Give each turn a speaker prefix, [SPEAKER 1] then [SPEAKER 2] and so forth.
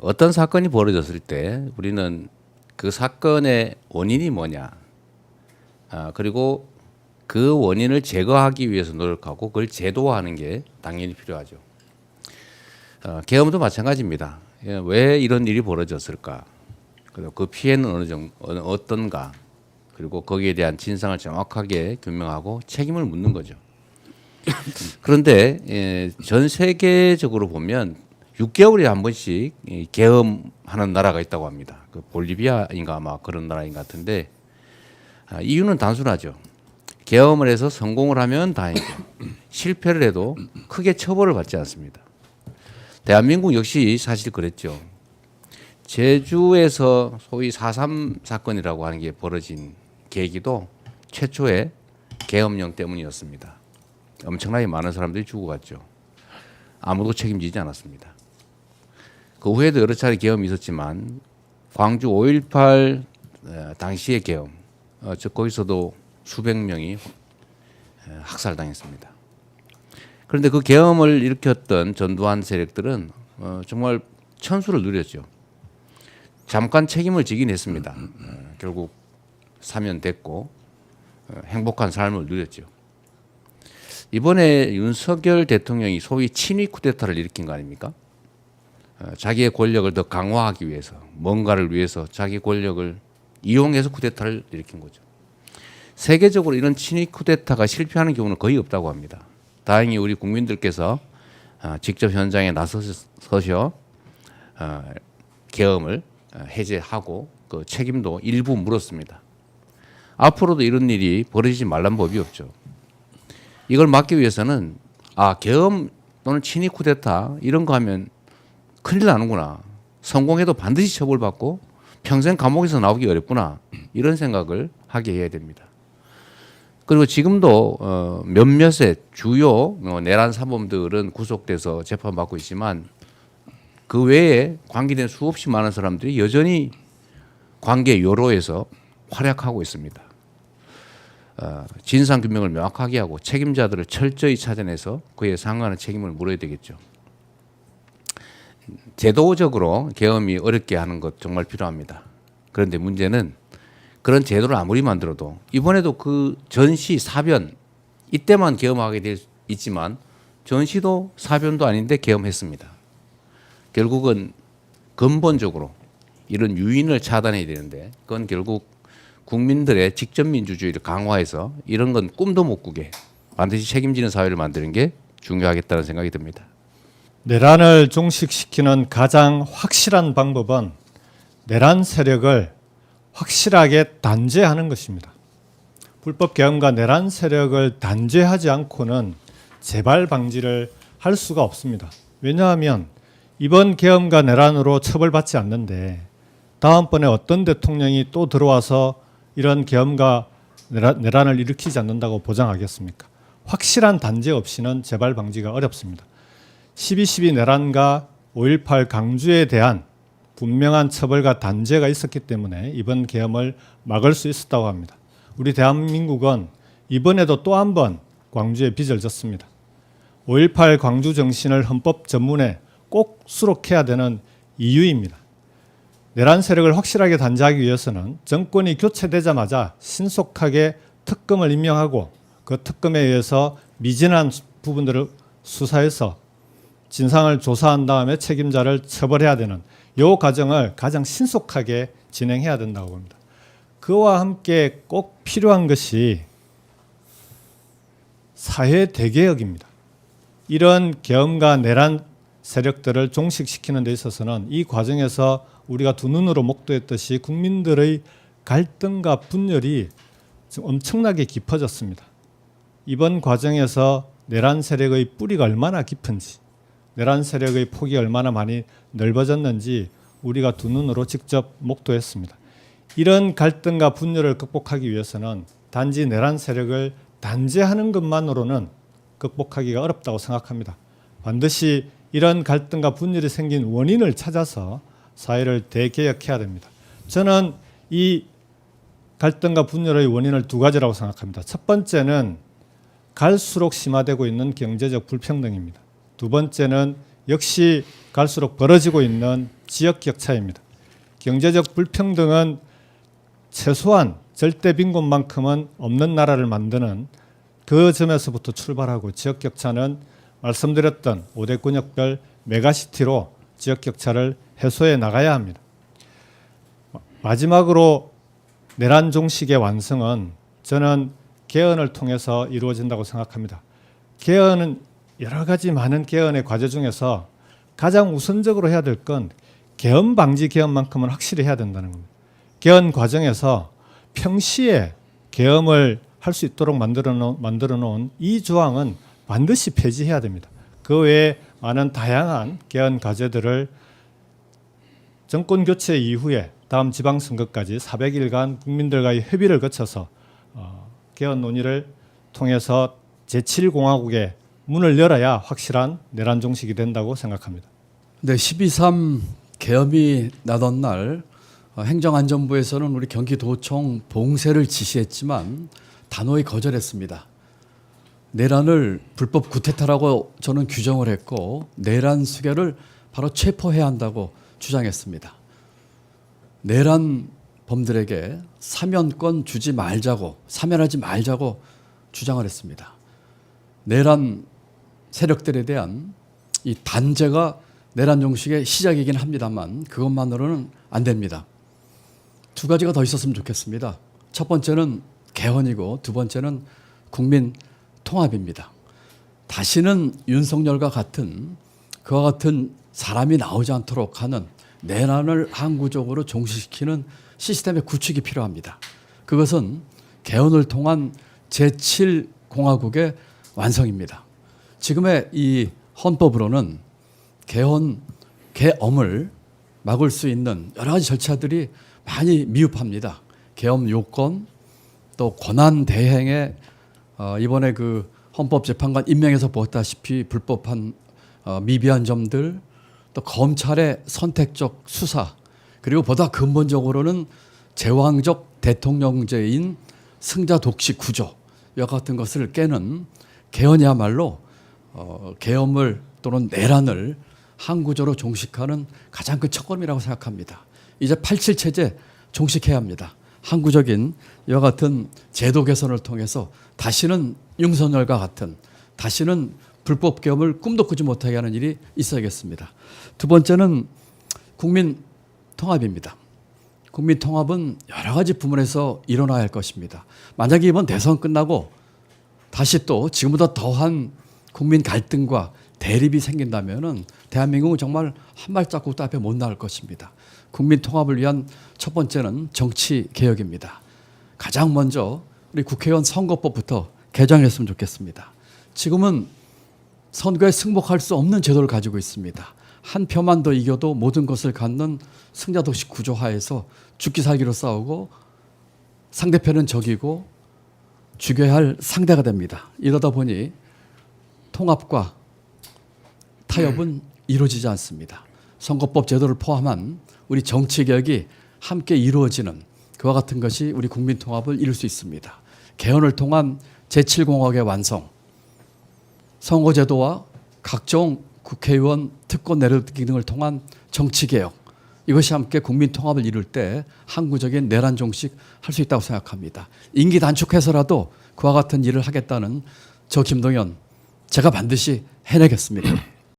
[SPEAKER 1] 어떤 사건이 벌어졌을 때 우리는 그 사건의 원인이 뭐냐, 그리고 그 원인을 제거하기 위해서 노력하고 그걸 제도화하는 게 당연히 필요하죠. 계엄도 마찬가지입니다. 왜 이런 일이 벌어졌을까? 그리고 그 피해는 어느 정도 어떤가? 그리고 거기에 대한 진상을 정확하게 규명하고 책임을 묻는 거죠. 그런데 전 세계적으로 보면 6개월에 한 번씩 계엄하는 나라가 있다고 합니다. 그 볼리비아인가 아마 그런 나라인 것 같은데 이유는 단순하죠. 계엄을 해서 성공을 하면 다행이고 실패를 해도 크게 처벌을 받지 않습니다. 대한민국 역시 사실 그랬죠. 제주에서 소위 4.3 사건이라고 하는 게 벌어진 계기도 최초의 계엄령 때문이었습니다. 엄청나게 많은 사람들이 죽어갔죠. 아무도 책임지지 않았습니다. 그 후에도 여러 차례 계엄이 있었지만 광주 5.18 당시의 계엄, 거기서도 수백 명이 학살당했습니다. 그런데 그 계엄을 일으켰던 전두환 세력들은 정말 천수를 누렸죠. 잠깐 책임을 지긴 했습니다. 결국 사면됐고 행복한 삶을 누렸죠. 이번에 윤석열 대통령이 소위 친위 쿠데타를 일으킨 거 아닙니까? 자기의 권력을 더 강화하기 위해서, 뭔가를 위해서 자기 권력을 이용해서 쿠데타를 일으킨 거죠. 세계적으로 이런 친위 쿠데타가 실패하는 경우는 거의 없다고 합니다. 다행히 우리 국민들께서 직접 현장에 나서셔 계엄을 해제하고 그 책임도 일부 물었습니다. 앞으로도 이런 일이 벌어지지 말란 법이 없죠. 이걸 막기 위해서는 계엄 또는 친위 쿠데타 이런 거 하면 큰일 나는구나. 성공해도 반드시 처벌받고 평생 감옥에서 나오기 어렵구나. 이런 생각을 하게 해야 됩니다. 그리고 지금도 몇몇의 주요 내란 사범들은 구속돼서 재판받고 있지만 그 외에 관계된 수없이 많은 사람들이 여전히 관계 요로에서 활약하고 있습니다. 진상규명을 명확하게 하고 책임자들을 철저히 찾아내서 그에 상응하는 책임을 물어야 되겠죠. 제도적으로 계엄이 어렵게 하는 것 정말 필요합니다. 그런데 문제는 그런 제도를 아무리 만들어도 이번에도 그 전시 사변 이때만 계엄하게 될 수 있지만 전시도 사변도 아닌데 계엄했습니다. 결국은 근본적으로 이런 유인을 차단해야 되는데 그건 결국 국민들의 직접 민주주의를 강화해서 이런 건 꿈도 못 꾸게 반드시 책임지는 사회를 만드는 게 중요하겠다는 생각이 듭니다.
[SPEAKER 2] 내란을 종식시키는 가장 확실한 방법은 내란 세력을 확실하게 단죄하는 것입니다. 불법 계엄과 내란 세력을 단죄하지 않고는 재발 방지를 할 수가 없습니다. 왜냐하면 이번 계엄과 내란으로 처벌받지 않는데 다음번에 어떤 대통령이 또 들어와서 이런 계엄과 내란을 일으키지 않는다고 보장하겠습니까? 확실한 단죄 없이는 재발 방지가 어렵습니다. 12.12 내란과 5.18 강주에 대한 분명한 처벌과 단죄가 있었기 때문에 이번 계엄을 막을 수 있었다고 합니다. 우리 대한민국은 이번에도 또 한 번 광주에 빚을 졌습니다. 5.18 광주 정신을 헌법 전문에 꼭 수록해야 되는 이유입니다. 내란 세력을 확실하게 단죄하기 위해서는 정권이 교체되자마자 신속하게 특검을 임명하고 그 특검에 의해서 미진한 부분들을 수사해서 진상을 조사한 다음에 책임자를 처벌해야 되는 이 과정을 가장 신속하게 진행해야 된다고 봅니다. 그와 함께 꼭 필요한 것이 사회 대개혁입니다. 이런 계엄과 내란 세력들을 종식시키는 데 있어서는 이 과정에서 우리가 두 눈으로 목도했듯이 국민들의 갈등과 분열이 엄청나게 깊어졌습니다. 이번 과정에서 내란 세력의 뿌리가 얼마나 깊은지, 내란 세력의 폭이 얼마나 많이 넓어졌는지 우리가 두 눈으로 직접 목도했습니다. 이런 갈등과 분열을 극복하기 위해서는 단지 내란 세력을 단죄하는 것만으로는 극복하기가 어렵다고 생각합니다. 반드시 이런 갈등과 분열이 생긴 원인을 찾아서 사회를 대개혁해야 됩니다. 저는 이 갈등과 분열의 원인을 두 가지라고 생각합니다. 첫 번째는 갈수록 심화되고 있는 경제적 불평등입니다. 두 번째는 역시 갈수록 벌어지고 있는 지역 격차입니다. 경제적 불평등은 최소한 절대 빈곤만큼은 없는 나라를 만드는 그 점에서부터 출발하고 지역 격차는 말씀드렸던 5대 군역별 메가시티로 지역 격차를 해소해 나가야 합니다. 마지막으로 내란 종식의 완성은 저는 개헌을 통해서 이루어진다고 생각합니다. 개헌은 여러 가지 많은 개헌의 과제 중에서 가장 우선적으로 해야 될 건 개헌 방지 개헌만큼은 확실히 해야 된다는 겁니다. 개헌 과정에서 평시에 계엄을 할 수 있도록 만들어 놓은 이 조항은 반드시 폐지해야 됩니다. 그 외에 많은 다양한 개헌 과제들을 정권 교체 이후에 다음 지방선거까지 400일간 국민들과의 협의를 거쳐서 개헌 논의를 통해서 제7공화국의 문을 열어야 확실한 내란 종식이 된다고 생각합니다.
[SPEAKER 3] 네, 12.3 계엄이 나던 날 행정안전부에서는 우리 경기도청 봉쇄를 지시했지만 단호히 거절했습니다. 내란을 불법 구테타라고 저는 규정을 했고 내란 수괴를 바로 체포해야 한다고 주장했습니다. 내란 범들에게 사면권 주지 말자고 사면하지 말자고 주장을 했습니다. 내란 세력들에 대한 이 단죄가 내란 종식의 시작이긴 합니다만 그것만으로는 안 됩니다. 두 가지가 더 있었으면 좋겠습니다. 첫 번째는 개헌이고 두 번째는 국민 통합입니다. 다시는 윤석열과 같은 그와 같은 사람이 나오지 않도록 하는 내란을 항구적으로 종식시키는 시스템의 구축이 필요합니다. 그것은 개헌을 통한 제7공화국의 완성입니다. 지금의 이 헌법으로는 계엄을 막을 수 있는 여러 가지 절차들이 많이 미흡합니다. 계엄 요건 또 권한 대행에 이번에 그 헌법재판관 임명해서 보았다시피 불법한 미비한 점들 또 검찰의 선택적 수사 그리고 보다 근본적으로는 제왕적 대통령제인 승자 독식 구조 이와 같은 것을 깨는 개헌이야말로 계엄을 또는 내란을 항구적으로 종식하는 가장 큰 첫걸음이라고 생각합니다. 이제 87 체제 종식해야 합니다. 항구적인 이와 같은 제도 개선을 통해서 다시는 윤석열과 같은 다시는 불법 계엄을 꿈도 꾸지 못하게 하는 일이 있어야겠습니다. 두 번째는 국민 통합입니다. 국민 통합은 여러 가지 부문에서 일어나야 할 것입니다. 만약에 이번 대선 끝나고 다시 또 지금보다 더한 국민 갈등과 대립이 생긴다면은 대한민국은 정말 한 발자국도 앞에 못 나갈 것입니다. 국민 통합을 위한 첫 번째는 정치 개혁입니다. 가장 먼저 우리 국회의원 선거법부터 개정했으면 좋겠습니다. 지금은 선거에 승복할 수 없는 제도를 가지고 있습니다. 한 표만 더 이겨도 모든 것을 갖는 승자독식 구조 하에서 죽기 살기로 싸우고 상대편은 적이고 죽여야 할 상대가 됩니다. 이러다 보니 통합과 타협은 이루어지지 않습니다. 선거법 제도를 포함한 우리 정치개혁이 함께 이루어지는 그와 같은 것이 우리 국민 통합을 이룰 수 있습니다. 개헌을 통한 제7공화국의 완성, 선거제도와 각종 국회의원 특권 내려두기 등을 통한 정치개혁 이것이 함께 국민 통합을 이룰 때 항구적인 내란 종식 할 수 있다고 생각합니다. 임기 단축해서라도 그와 같은 일을 하겠다는 저 김동연 제가 반드시 해내겠습니다.